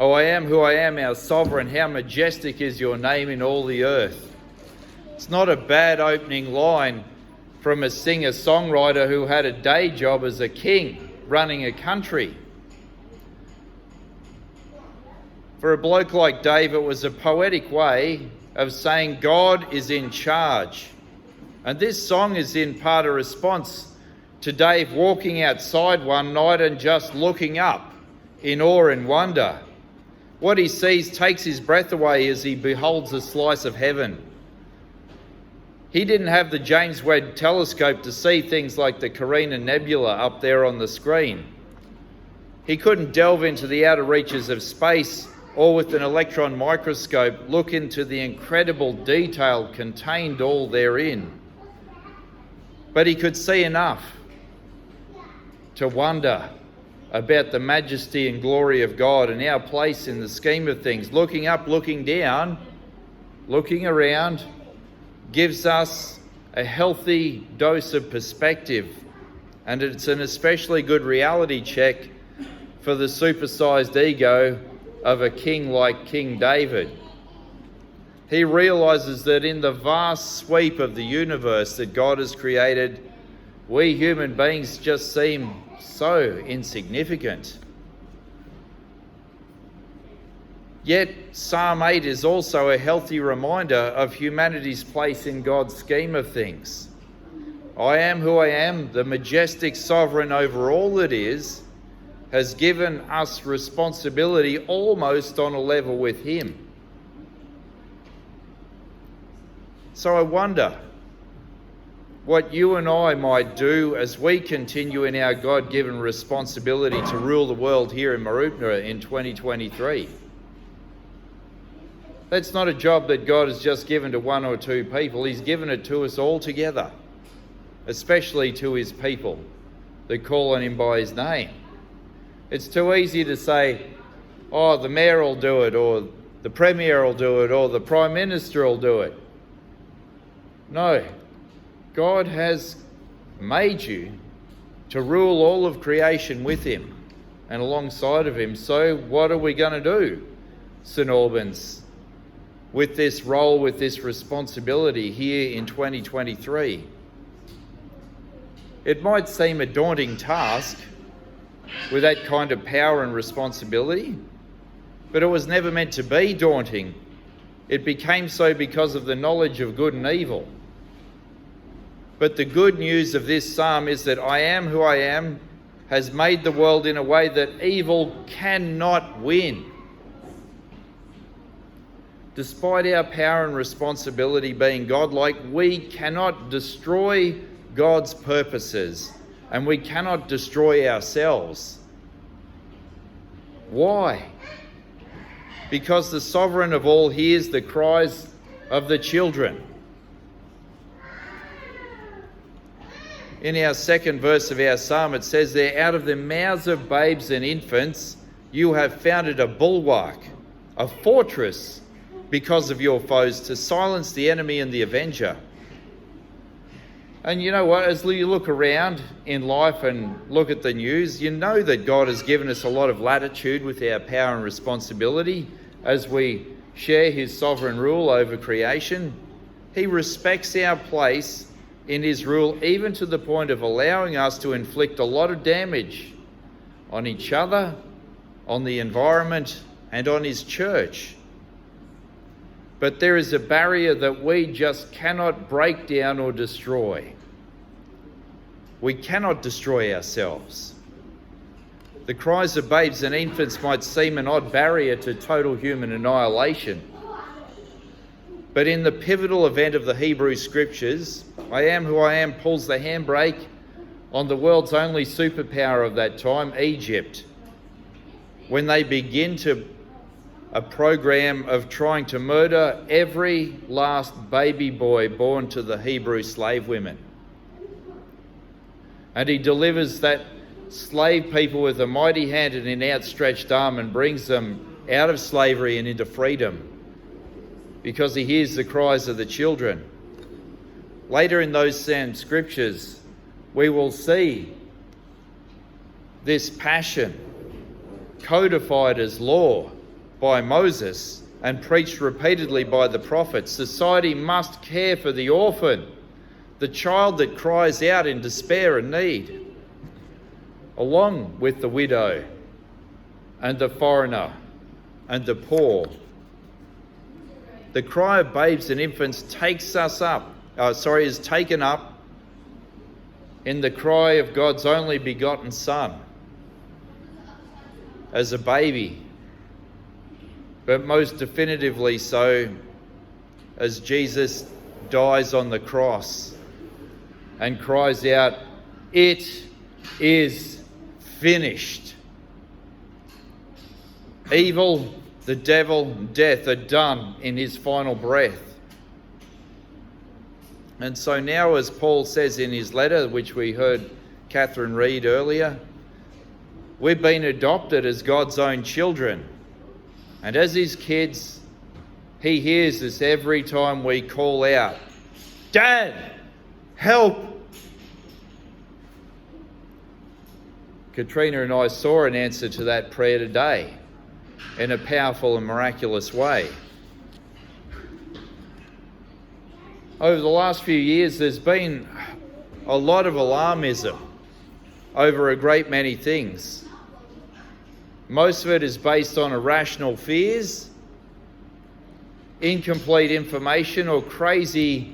O I am who I am, our sovereign, how majestic is your name in all the earth. It's not a bad opening line from a singer-songwriter who had a day job as a king running a country. For a bloke like Dave, it was a poetic way of saying God is in charge. And this song is in part a response to Dave walking outside one night and just looking up in awe and wonder. What he sees takes his breath away as he beholds a slice of heaven. He didn't have the James Webb telescope to see things like the Carina Nebula up there on the screen. He couldn't delve into the outer reaches of space or with an electron microscope look into the incredible detail contained all therein. But he could see enough to wonder about the majesty and glory of God and our place in the scheme of things. Looking up, looking down, looking around gives us a healthy dose of perspective, and it's an especially good reality check for the supersized ego of a king like King David. He realizes that in the vast sweep of the universe that God has created, we human beings just seem so insignificant. Yet Psalm 8 is also a healthy reminder of humanity's place in God's scheme of things. I am who I am, the majestic sovereign over all that is, has given us responsibility almost on a level with him. So I wonder what you and I might do as we continue in our God-given responsibility to rule the world here in Mooroopna in 2023. That's not a job that God has just given to one or two people. He's given it to us all together, especially to his people that call on him by his name. It's too easy to say, oh, the mayor will do it, or the premier will do it, or the prime minister will do it. No. God has made you to rule all of creation with him and alongside of him. So what are we going to do, St Albans, with this role, with this responsibility here in 2023? It might seem a daunting task with that kind of power and responsibility, but it was never meant to be daunting. It became so because of the knowledge of good and evil. But the good news of this psalm is that I am who I am has made the world in a way that evil cannot win. Despite our power and responsibility being godlike, we cannot destroy God's purposes, and we cannot destroy ourselves. Why? Because the sovereign of all hears the cries of the children. In our second verse of our psalm, it says there, out of the mouths of babes and infants, you have founded a bulwark, a fortress, because of your foes, to silence the enemy and the avenger. And you know what, as you look around in life and look at the news, you know that God has given us a lot of latitude with our power and responsibility as we share his sovereign rule over creation. He respects our place in his rule, even to the point of allowing us to inflict a lot of damage on each other, on the environment, and on his church. But there is a barrier that we just cannot break down or destroy. We cannot destroy ourselves. The cries of babes and infants might seem an odd barrier to total human annihilation. But in the pivotal event of the Hebrew Scriptures, I am who I am pulls the handbrake on the world's only superpower of that time, Egypt, when they begin a program of trying to murder every last baby boy born to the Hebrew slave women. And he delivers that slave people with a mighty hand and an outstretched arm and brings them out of slavery and into freedom, because he hears the cries of the children. Later in those same scriptures, we will see this passion codified as law by Moses and preached repeatedly by the prophets, society must care for the orphan, the child that cries out in despair and need, along with the widow and the foreigner and the poor. The cry of babes and infants is taken up in the cry of God's only begotten Son as a baby, but most definitively so as Jesus dies on the cross and cries out, "It is finished." Evil, the devil, and death are done in his final breath. And so now, as Paul says in his letter, which we heard Catherine read earlier, we've been adopted as God's own children. And as his kids, he hears us every time we call out, "Dad, help!" Katrina and I saw an answer to that prayer today in a powerful and miraculous way. Over the last few years, there's been a lot of alarmism over a great many things. Most of it is based on irrational fears, incomplete information, or crazy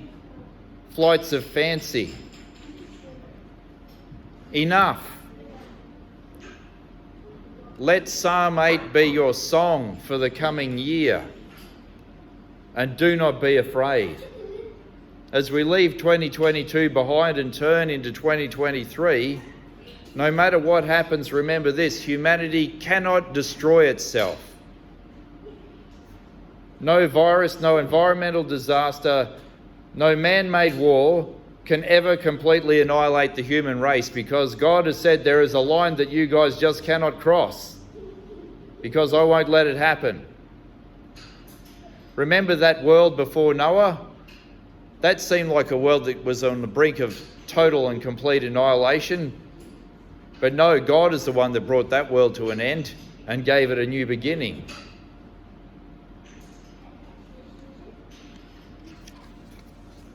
flights of fancy. Enough. Let Psalm 8 be your song for the coming year, and do not be afraid. As we leave 2022 behind and turn into 2023, no matter what happens, remember this: humanity cannot destroy itself. No virus, no environmental disaster, no man-made war can ever completely annihilate the human race, because God has said there is a line that you guys just cannot cross, because I won't let it happen. Remember that world before Noah? That seemed like a world that was on the brink of total and complete annihilation. But no, God is the one that brought that world to an end and gave it a new beginning.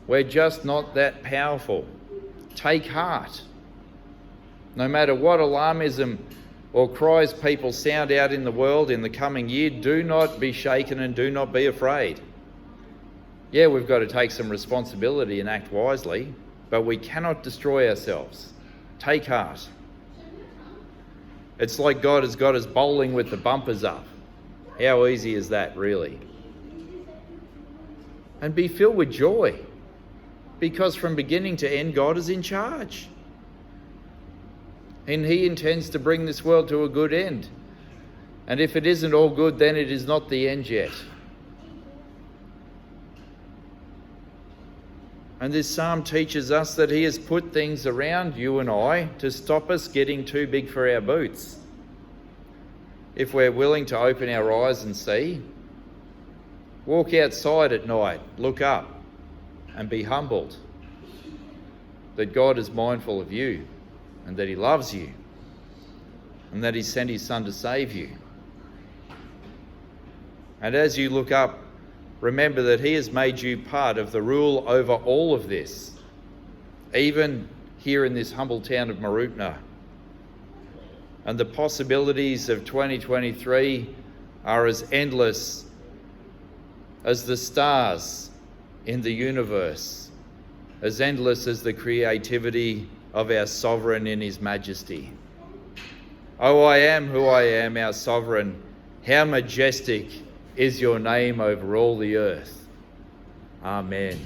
We're just not that powerful. Take heart. No matter what alarmism or cries people sound out in the world in the coming year, do not be shaken and do not be afraid. Yeah, we've got to take some responsibility and act wisely, but we cannot destroy ourselves. Take heart. It's like God has got us bowling with the bumpers up. How easy is that, really? And be filled with joy, because from beginning to end, God is in charge. And he intends to bring this world to a good end. And if it isn't all good, then it is not the end yet. And this psalm teaches us that he has put things around you and I to stop us getting too big for our boots. If we're willing to open our eyes and see, walk outside at night, look up, and be humbled that God is mindful of you, and that he loves you, and that he sent his Son to save you. And as you look up, remember that he has made you part of the rule over all of this, even here in this humble town of Mooroopna. And the possibilities of 2023 are as endless as the stars in the universe, as endless as the creativity of our sovereign in his majesty. Oh, I am who I am, our sovereign. How majestic is your name over all the earth. Amen.